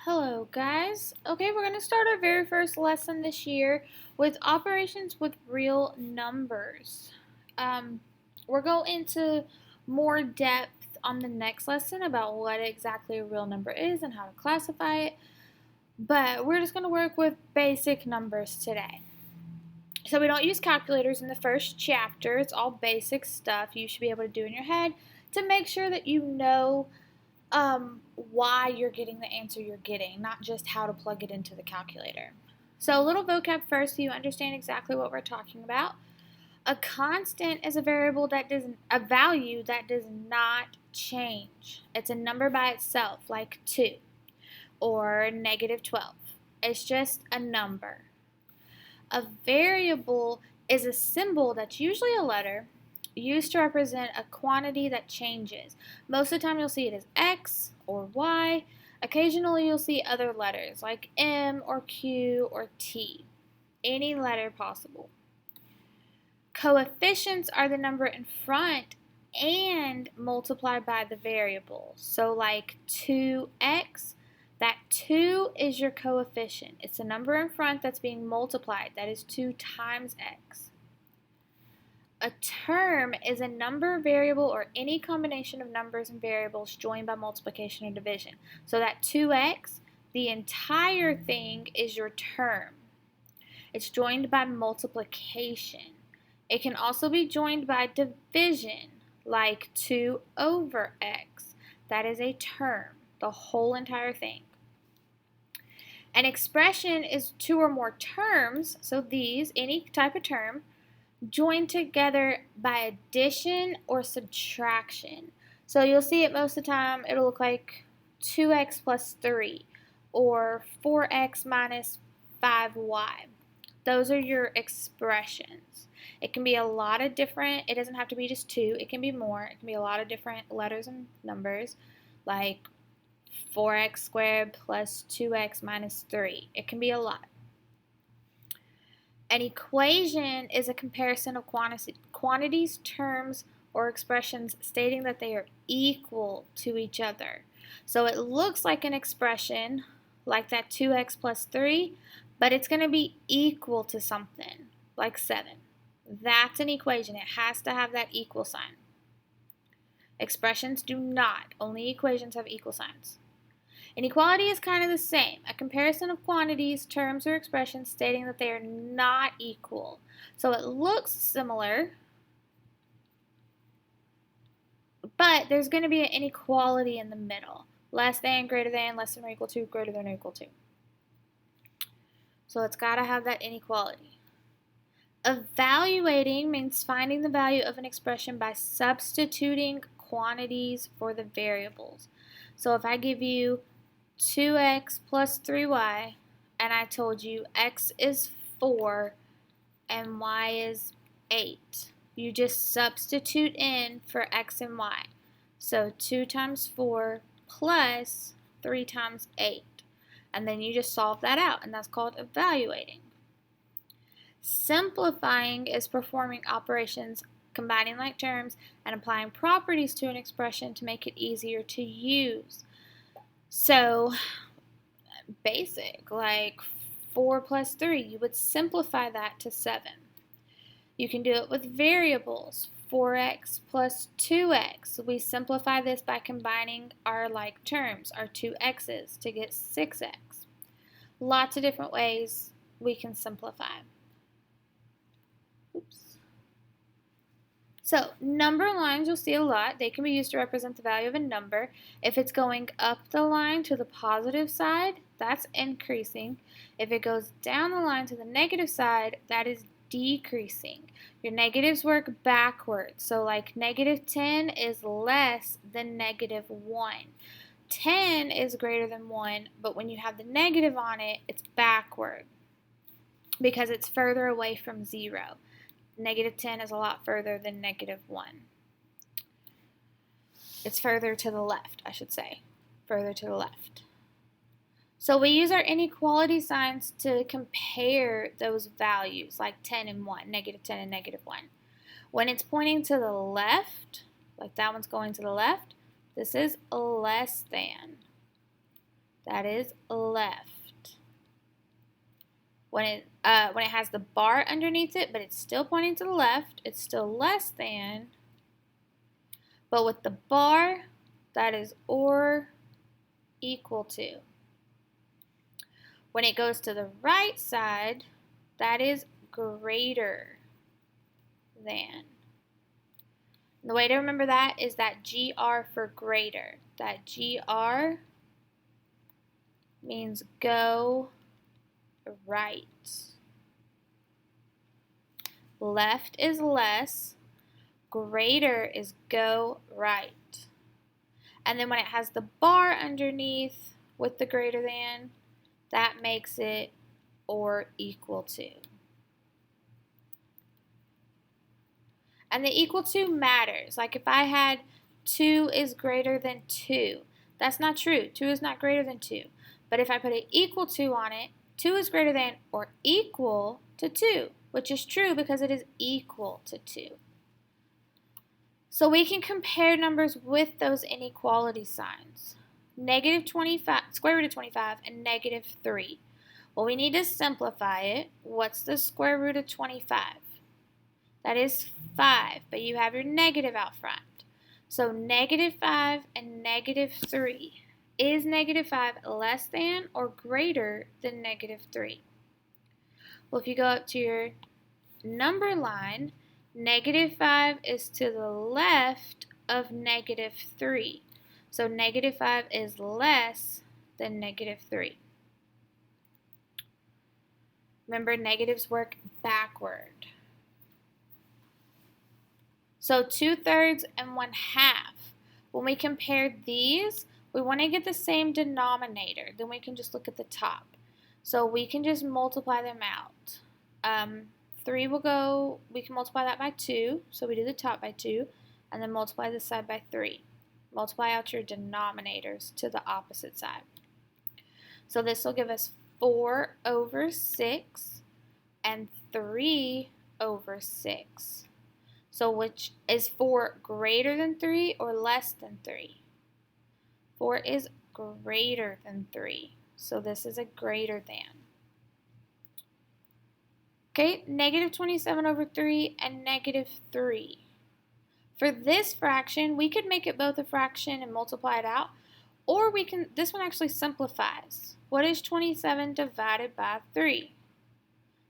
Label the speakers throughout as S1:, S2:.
S1: Hello guys. Okay, we're going to start our very first lesson this year with operations with real numbers. Um, we'll go into more depth on the next lesson about what exactly a real number is and how to classify it, but we're just going to work with basic numbers today. So we don't use calculators in the first chapter. It's all basic stuff you should be able to do in your head to make sure that you know why you're getting the answer you're getting, not just how to plug it into the calculator. So a little vocab first so you understand exactly what we're talking about. A constant is a value that does not change. It's a number by itself, like 2 or negative 12. It's just a number. A variable is a symbol that's usually a letter used to represent a quantity that changes. Most of the time you'll see it as X or Y. Occasionally you'll see other letters like M or Q or T. Any letter possible. Coefficients are the number in front and multiplied by the variable. So like 2x, that 2 is your coefficient. It's the number in front that's being multiplied. That is 2 times x. A term is a number, variable, or any combination of numbers and variables joined by multiplication or division. So that 2x, the entire thing is your term. It's joined by multiplication. It can also be joined by division, like 2 over x. That is a term, the whole entire thing. An expression is 2 or more terms, so these, any type of term, joined together by addition or subtraction. So you'll see it most of the time, it'll look like 2x plus 3 or 4x minus 5y. Those are your expressions. It can be a lot of different, it doesn't have to be just 2, it can be more. It can be a lot of different letters and numbers, like 4x squared plus 2x minus 3. It can be a lot. An equation is a comparison of quantities, terms, or expressions stating that they are equal to each other. So it looks like an expression, like that 2x plus 3, but it's going to be equal to something, like 7. That's an equation. It has to have that equal sign. Expressions do not. Only equations have equal signs. Inequality is kind of the same, a comparison of quantities, terms, or expressions stating that they are not equal. So it looks similar, but there's going to be an inequality in the middle. Less than, greater than, less than or equal to, greater than or equal to. So it's got to have that inequality. Evaluating means finding the value of an expression by substituting quantities for the variables. So if I give you 2x plus 3y, and I told you x is 4 and y is 8. You just substitute in for x and y. So 2 times 4 plus 3 times 8. And then you just solve that out, and that's called evaluating. Simplifying is performing operations, combining like terms, and applying properties to an expression to make it easier to use. So, basic, like 4 plus 3, you would simplify that to 7. You can do it with variables, 4x plus 2x. We simplify this by combining our like terms, our 2x's, to get 6x. Lots of different ways we can simplify. Oops. So, number lines you'll see a lot. They can be used to represent the value of a number. If it's going up the line to the positive side, that's increasing. If it goes down the line to the negative side, that is decreasing. Your negatives work backwards. So like negative 10 is less than negative 1. 10 is greater than 1, but when you have the negative on it, it's backward because it's further away from 0. Negative 10 is a lot further than negative 1. It's further to the left, I should say. Further to the left. So we use our inequality signs to compare those values, like 10 and 1, negative 10 and negative 1. When it's pointing to the left, like that one's going to the left, this is less than. that is left. When it has the bar underneath it, but it's still pointing to the left, it's still less than. But with the bar, that is or equal to. When it goes to the right side, that is greater than. And the way to remember that is that GR for greater. That GR means go right. Left is less. Greater is go right. And then when it has the bar underneath with the greater than, that makes it or equal to. And the equal to matters. Like if I had 2 is greater than 2, that's not true. 2 is not greater than 2. But if I put an equal to on it, 2 is greater than or equal to 2, which is true because it is equal to 2. So we can compare numbers with those inequality signs. Negative 25, square root of 25, and negative 3. Well, we need to simplify it. What's the square root of 25? That is 5, but you have your negative out front. So negative 5 and negative 3. Is negative 5 less than or greater than negative 3? Well, if you go up to your number line, negative 5 is to the left of negative 3. So negative 5 is less than negative 3. Remember, negatives work backward. So 2/3 and 1/2. When we compare these, we want to get the same denominator. Then we can just look at the top. So we can just multiply them out. 3 will go, we can multiply that by 2. So we do the top by 2. And then multiply this side by 3. Multiply out your denominators to the opposite side. So this will give us 4 over 6 and 3 over 6. So which is 4 greater than 3 or less than 3? 4 is greater than 3. So this is a greater than. Okay, negative 27 over 3 and negative 3. For this fraction, we could make it both a fraction and multiply it out. Or we can, this one actually simplifies. What is 27 divided by 3?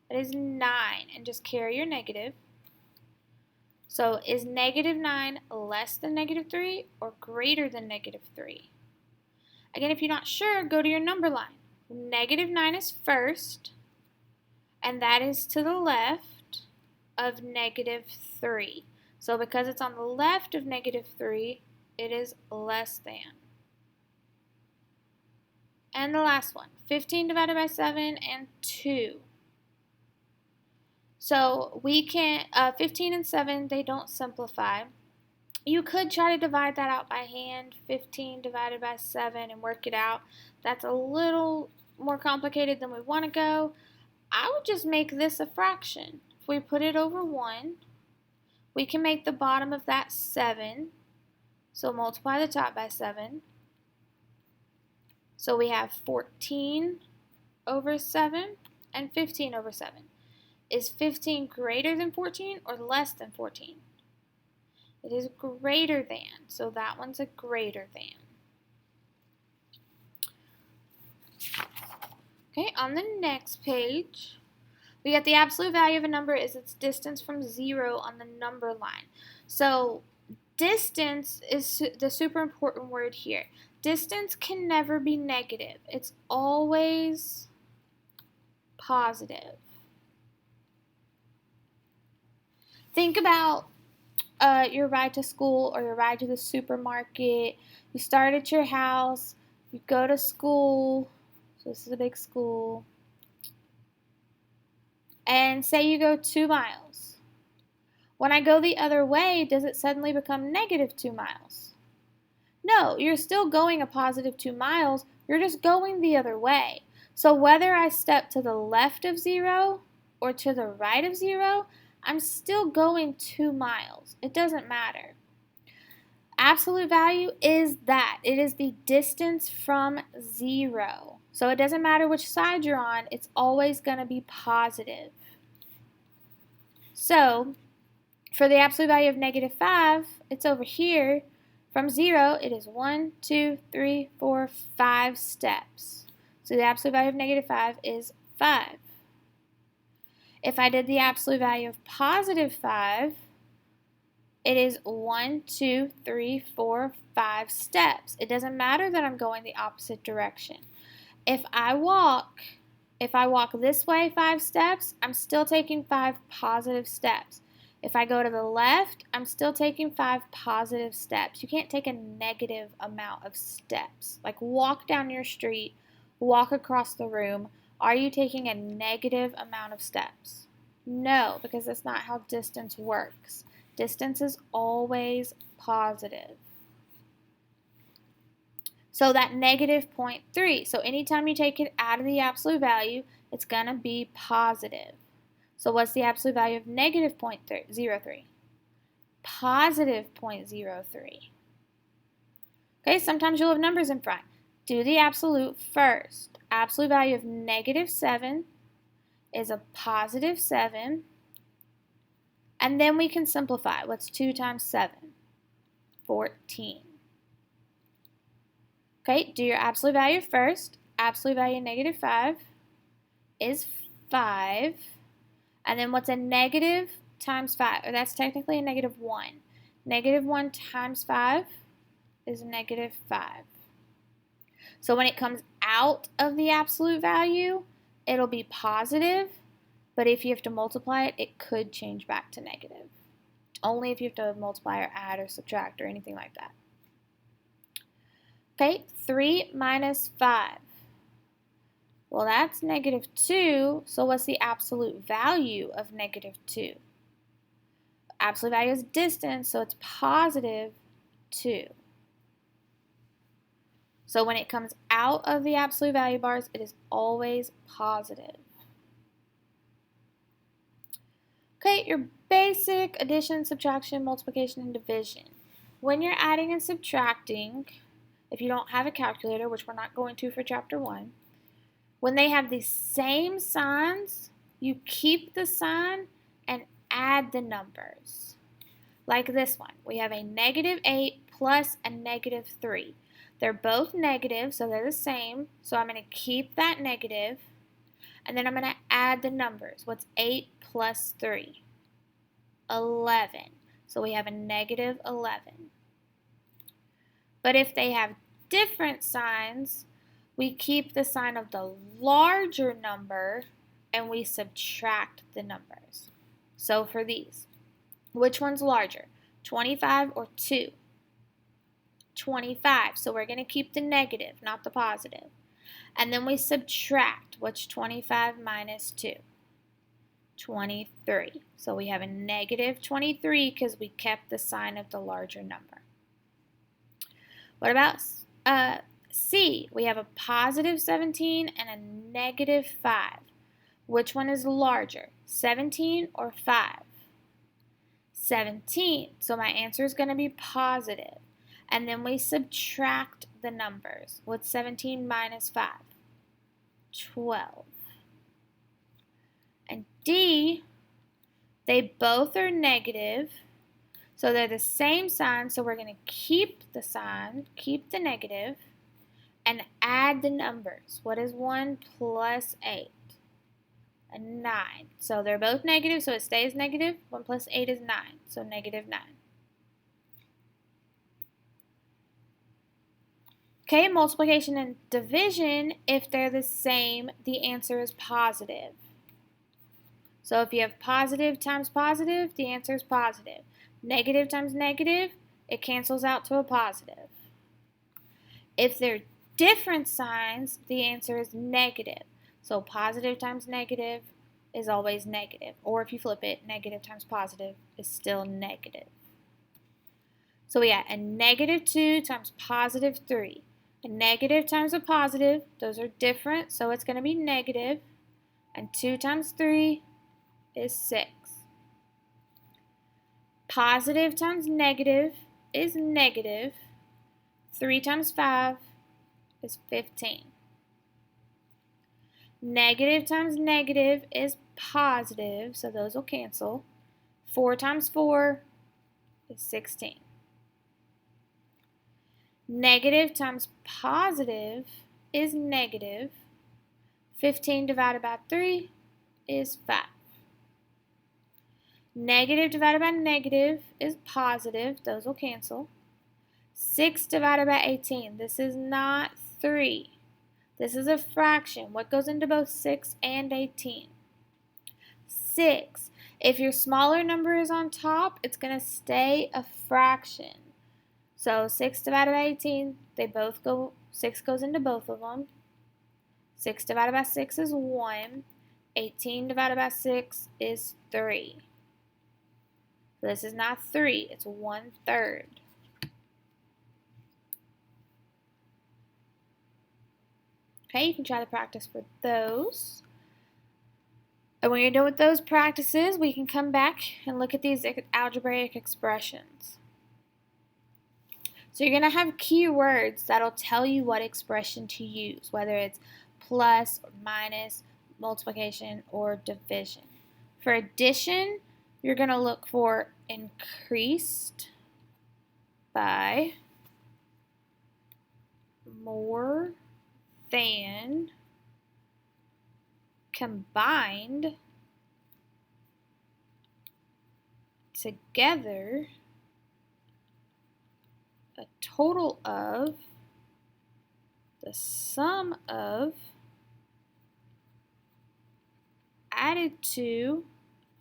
S1: That is 9. And just carry your negative. So is negative 9 less than negative 3 or greater than negative 3? Again, if you're not sure, go to your number line. Negative 9 is first, and that is to the left of negative 3. So because it's on the left of negative 3, it is less than. And the last one, 15 divided by 7 and 2. So we can, 15 and 7, they don't simplify. You could try to divide that out by hand, 15 divided by 7, and work it out. That's a little more complicated than we want to go. I would just make this a fraction. If we put it over 1, we can make the bottom of that 7. So multiply the top by 7. So we have 14 over 7 and 15 over 7. Is 15 greater than 14 or less than 14? It is greater than, so that one's a greater than. Okay, on the next page, we got the absolute value of a number is its distance from 0 on the number line. So distance is the super important word here. Distance can never be negative. It's always positive. Think about your ride to school or your ride to the supermarket. You start at your house, you go to school, so this is a big school, and say you go 2 miles. When I go the other way, does it suddenly become negative 2 miles? No, you're still going a positive 2 miles, you're just going the other way. So whether I step to the left of 0 or to the right of 0, I'm still going 2 miles. It doesn't matter. Absolute value is that. It is the distance from 0. So it doesn't matter which side you're on, it's always going to be positive. So for the absolute value of negative 5, it's over here. From 0, it is 1, 2, 3, 4, 5 steps. So the absolute value of negative 5 is 5. If I did the absolute value of positive 5, it is 1, 2, 3, 4, 5 steps. It doesn't matter that I'm going the opposite direction. If I walk this way 5 steps, I'm still taking 5 positive steps. If I go to the left, I'm still taking 5 positive steps. You can't take a negative amount of steps. Like walk down your street, walk across the room. Are you taking a negative amount of steps? No, because that's not how distance works. Distance is always positive. So that negative 0.3. So anytime you take it out of the absolute value, it's going to be positive. So what's the absolute value of negative 0.03? Positive 0.03. Okay, sometimes you'll have numbers in front. Do the absolute first. Absolute value of negative 7 is a positive 7. And then we can simplify. What's 2 times 7? 14. Okay, do your absolute value first. Absolute value of negative 5 is 5. And then what's a negative times 5? Or that's technically a negative 1. Negative 1 times 5 is negative 5. So when it comes out of the absolute value, it'll be positive. But if you have to multiply it, it could change back to negative. Only if you have to multiply or add or subtract or anything like that. Okay, 3 minus 5. Well, that's negative 2, so what's the absolute value of negative 2? Absolute value is distance, so it's positive 2. So when it comes out of the absolute value bars, it is always positive. Okay, your basic addition, subtraction, multiplication, and division. When you're adding and subtracting, if you don't have a calculator, which we're not going to for chapter 1, when they have the same signs, you keep the sign and add the numbers. Like this one, we have a negative 8 plus a negative 3. They're both negative, so they're the same. So I'm going to keep that negative, and then I'm going to add the numbers. What's 8 plus 3? 11. So we have a negative 11. But if they have different signs, we keep the sign of the larger number and we subtract the numbers. So for these, which one's larger, 25 or 2? 25. So we're going to keep the negative, not the positive. And then we subtract. What's 25 minus 2? 23. So we have a negative 23 because we kept the sign of the larger number. What about C? We have a positive 17 and a negative 5. Which one is larger, 17 or 5? 17. So my answer is going to be positive. And then we subtract the numbers. What's 17 minus 5? 12. And D, they both are negative. So they're the same sign, so we're going to keep the sign, keep the negative, and add the numbers. What is 1 plus 8? A 9. So they're both negative, so it stays negative. 1 plus 8 is 9, so negative 9. Okay, multiplication and division, if they're the same, the answer is positive. So if you have positive times positive, the answer is positive. Negative times negative, it cancels out to a positive. If they're different signs, the answer is negative. So positive times negative is always negative. Or if you flip it, negative times positive is still negative. So we got a negative 2 times positive 3. A negative times a positive, those are different, so it's going to be negative. And 2 times 3 is 6. Positive times negative is negative. 3 times 5 is 15. Negative times negative is positive, so those will cancel. 4 times 4 is 16. Negative times positive is negative. 15 divided by 3 is 5. Negative divided by negative is positive. Those will cancel. 6 divided by 18. This is not 3. This is a fraction. What goes into both 6 and 18? 6. If your smaller number is on top, it's going to stay a fraction. So 6 divided by 18, 6 goes into both of them. 6 divided by 6 is 1. 18 divided by 6 is 3. So this is not 3, it's 1/3. Okay, you can try to practice for those. And when you're done with those practices, we can come back and look at these algebraic expressions. So you're going to have keywords that'll tell you what expression to use, whether it's plus or minus, multiplication, or division. For addition, you're going to look for increased by more than combined together a total of the sum of added to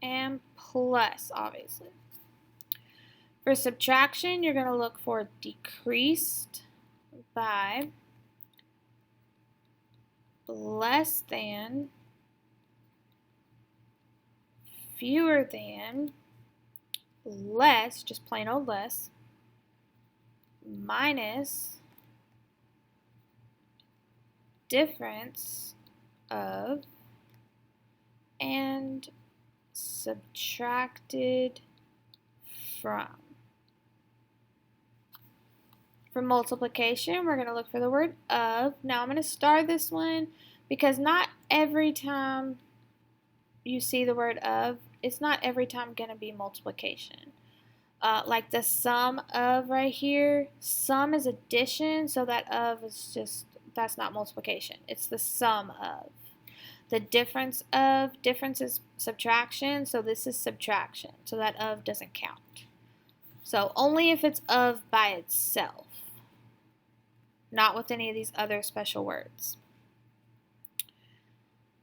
S1: and plus, obviously. For subtraction, you're going to look for decreased by less than, fewer than, less, just plain old less, minus difference of, and subtracted from. For multiplication, we're going to look for the word of. Now I'm going to star this one because not every time you see the word of, it's not every time going to be multiplication. Like the sum of right here, sum is addition, so that of is just, that's not multiplication. It's the sum of. The difference is subtraction, so this is subtraction, so that of doesn't count. So only if it's of by itself, not with any of these other special words.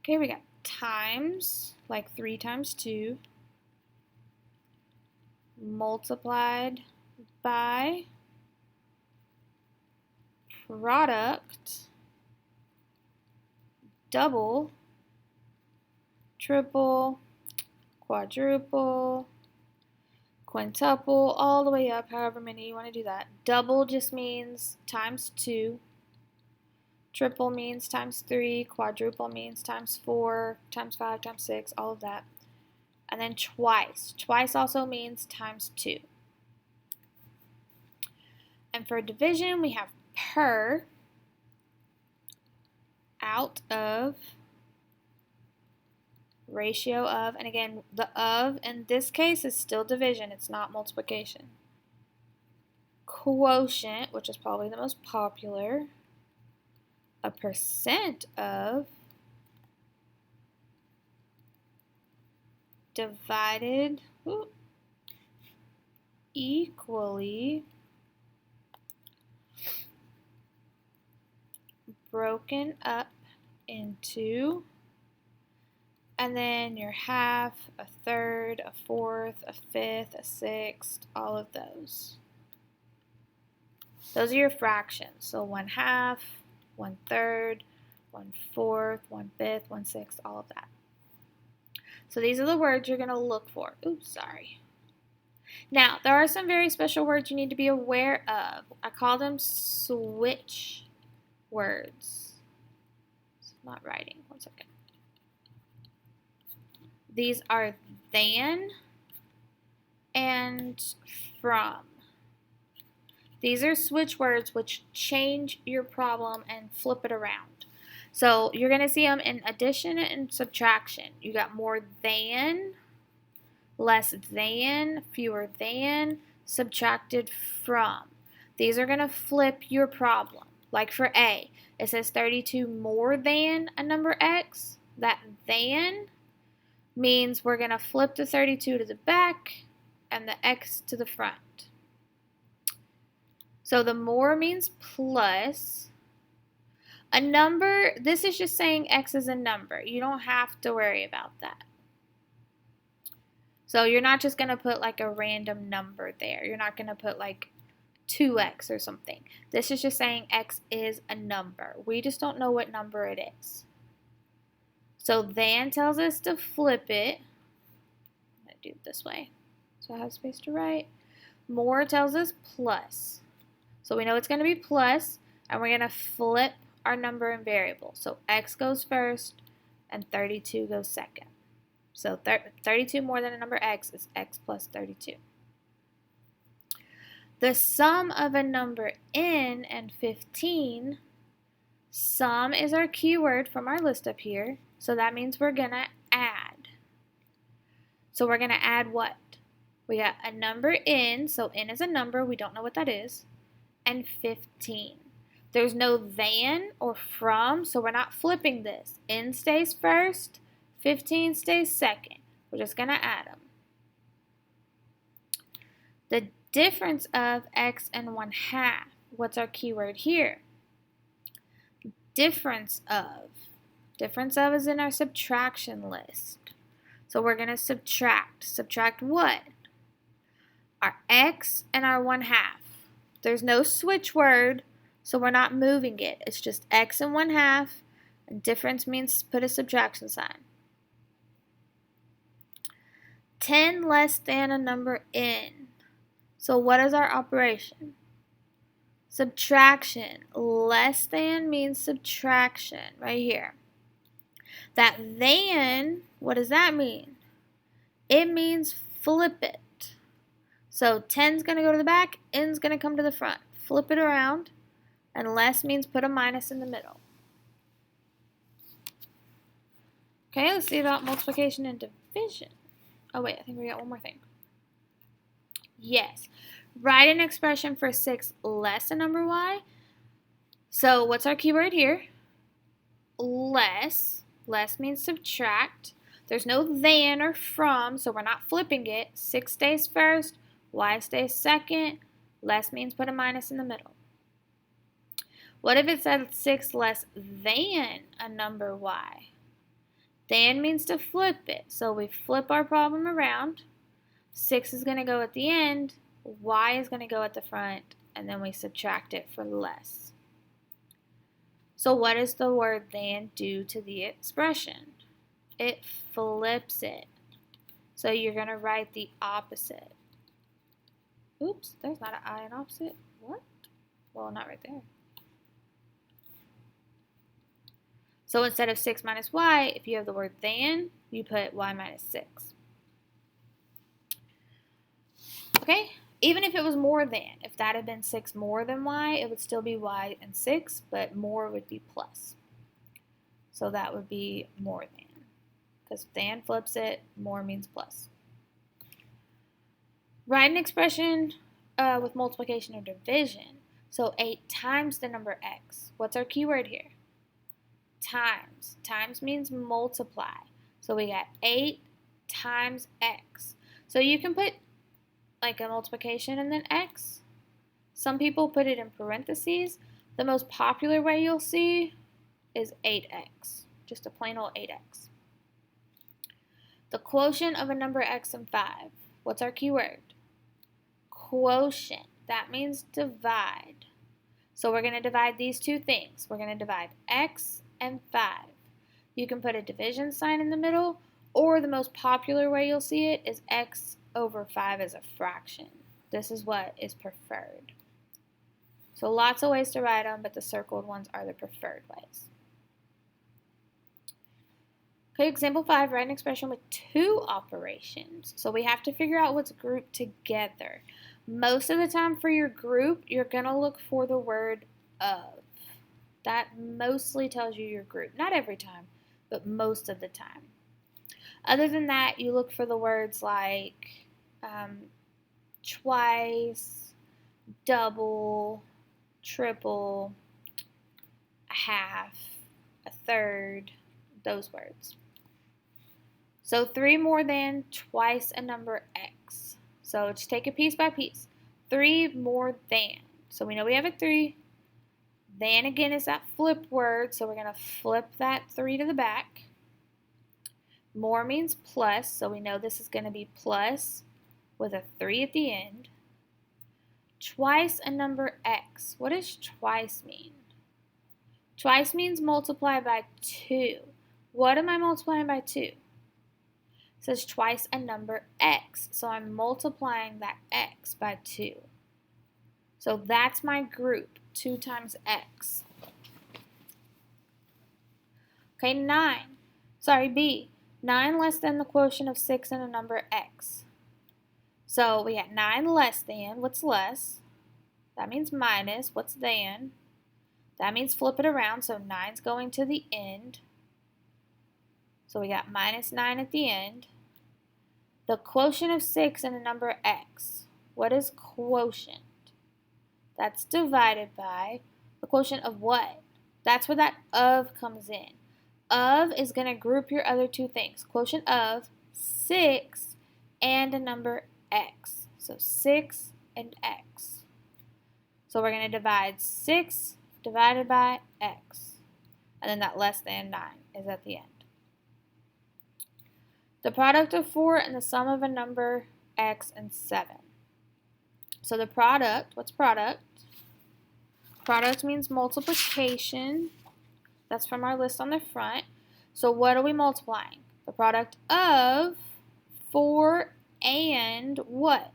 S1: Okay, we got times, like 3 times 2, multiplied by product, double, triple, quadruple, quintuple, all the way up, however many you want to do that. Double just means times 2. Triple means times 3. Quadruple means times 4, times 5, times 6, all of that. And then twice. Twice also means times 2. And for division, we have per, out of, ratio of, and again, the of in this case is still division, it's not multiplication. Quotient, which is probably the most popular, a percent of, divided equally, broken up into, and then your half, a third, a fourth, a fifth, a sixth, all of those. Those are your fractions. So 1/2, 1/3, 1/4, 1/5, 1/6, all of that. So these are the words you're going to look for. Oops, sorry. Now, there are some very special words you need to be aware of. I call them switch words. It's not writing. One second. These are than and from. These are switch words which change your problem and flip it around. So you're going to see them in addition and subtraction. You got more than, less than, fewer than, subtracted from. These are going to flip your problem. Like for A, it says 32 more than a number X. That than means we're going to flip the 32 to the back and the X to the front. So the more means plus. A number, this is just saying X is a number. You don't have to worry about that. So you're not just going to put like a random number there. You're not going to put like 2X or something. This is just saying X is a number. We just don't know what number it is. So than tells us to flip it. I'm going to do it this way so I have space to write. More tells us plus. So we know it's going to be plus, and we're going to flip our number and variable. So X goes first, and 32 goes second. So 32 more than a number X is X plus 32. The sum of a number N and 15, sum is our keyword from our list up here. So that means we're going to add. So we're going to add what? We got a number N, so N is a number, we don't know what that is, and 15. There's no than or from, so we're not flipping this. N stays first, 15 stays second. We're just going to add them. The difference of X and 1/2, what's our keyword here? Difference of. Difference of is in our subtraction list. So we're going to subtract. Subtract what? Our X and our 1/2. There's no switch word, so we're not moving it. It's just X and 1/2, and difference means put a subtraction sign. 10 less than a number N. So what is our operation? Subtraction. Less than means subtraction right here. That than, what does that mean? It means flip it. So 10's going to go to the back, N's going to come to the front. Flip it around, and less means put a minus in the middle. Okay, let's see about multiplication and division. Oh wait, I think we got one more thing. Yes, write an expression for 6 less a number y. So what's our keyword here? Less. Less means subtract. There's no than or from, so we're not flipping it. 6 stays first, y stays second. Less means put a minus in the middle. What if it said 6 less than a number y? Than means to flip it. So we flip our problem around. 6 is going to go at the end. Y is going to go at the front. And then we subtract it for less. So what does the word than do to the expression? It flips it. So you're going to write the opposite. Oops, there's not an I in opposite. What? Well, not right there. So instead of 6 minus y, if you have the word than, you put y minus 6. Okay? Even if it was more than, if that had been 6 more than y, it would still be y and 6, but more would be plus. So that would be more than. Because than flips it, more means plus. Write an expression with multiplication or division. So 8 times the number x. What's our keyword here? Times. Times means multiply. So we got 8 times x. So you can put like a multiplication and then x. Some people put it in parentheses. The most popular way you'll see is 8x. Just a plain old 8x. The quotient of a number x and 5. What's our keyword? Quotient. That means divide. So we're going to divide these two things. We're going to divide x and 5. You can put a division sign in the middle, or the most popular way you'll see it is x over 5 as a fraction. This is what is preferred. So lots of ways to write them, but the circled ones are the preferred ways. Okay, example 5, write an expression with 2 operations. So we have to figure out what's grouped together. Most of the time for your group, you're going to look for the word of. That mostly tells you your group. Not every time, but most of the time. Other than that, you look for the words like twice, double, triple, a half, a third, those words. So 3 more than, twice a number x. So just take it piece by piece. 3 more than. So we know we have a 3. Then again is that flip word, so we're going to flip that 3 to the back. More means plus, so we know this is going to be plus with a 3 at the end. Twice a number x. What does twice mean? Twice means multiply by 2. What am I multiplying by 2? It says twice a number x, so I'm multiplying that x by 2. So that's my group, 2 times x. Okay, B. 9 less than the quotient of 6 and a number x. So we got 9 less than. What's less? That means minus. What's than? That means flip it around, so 9's going to the end. So we got minus 9 at the end. The quotient of 6 and a number x. What is quotient? That's divided by the quotient of what? That's where that of comes in. Of is going to group your other two things. Quotient of 6 and a number x. So 6 and x. So we're going to divide 6 divided by x. And then that less than 9 is at the end. The product of 4 and the sum of a number x and 7. So the product, what's product? Product means multiplication. That's from our list on the front. So what are we multiplying? The product of 4 and what?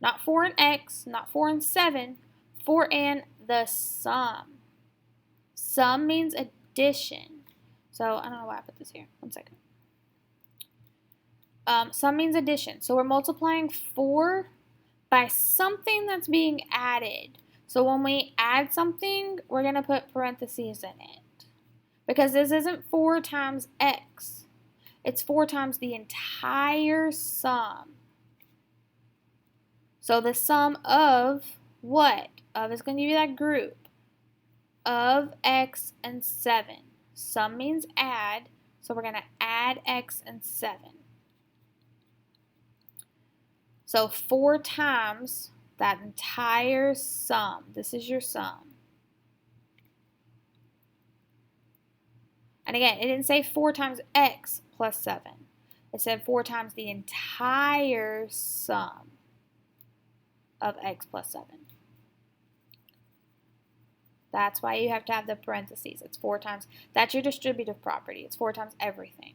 S1: Not 4 and x, not 4 and 7. 4 and the sum. Sum means addition. So I don't know why I put this here. One second. Sum means addition. So we're multiplying 4 by something that's being added. So when we add something, we're going to put parentheses in it. Because this isn't 4 times x. It's 4 times the entire sum. So the sum of what? Of is going to be that group. Of x and 7. Sum means add. So we're going to add x and 7. So 4 times that entire sum. This is your sum. And again, it didn't say 4 times x plus 7. It said 4 times the entire sum of x plus 7. That's why you have to have the parentheses. It's 4 times. That's your distributive property. It's 4 times everything.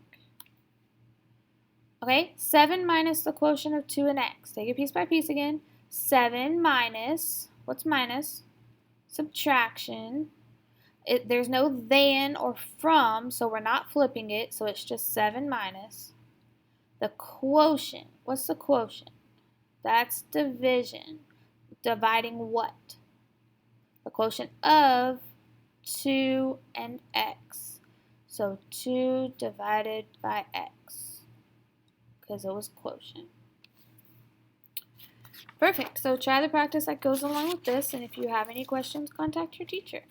S1: Okay, 7 minus the quotient of 2 and x. Take it piece by piece again. 7 minus, what's minus? Subtraction. There's no than or from, so we're not flipping it, so it's just 7 minus. The quotient, what's the quotient? That's division. Dividing what? The quotient of 2 and x. So 2 divided by x, because it was quotient. Perfect. So try the practice that goes along with this, and if you have any questions, contact your teacher.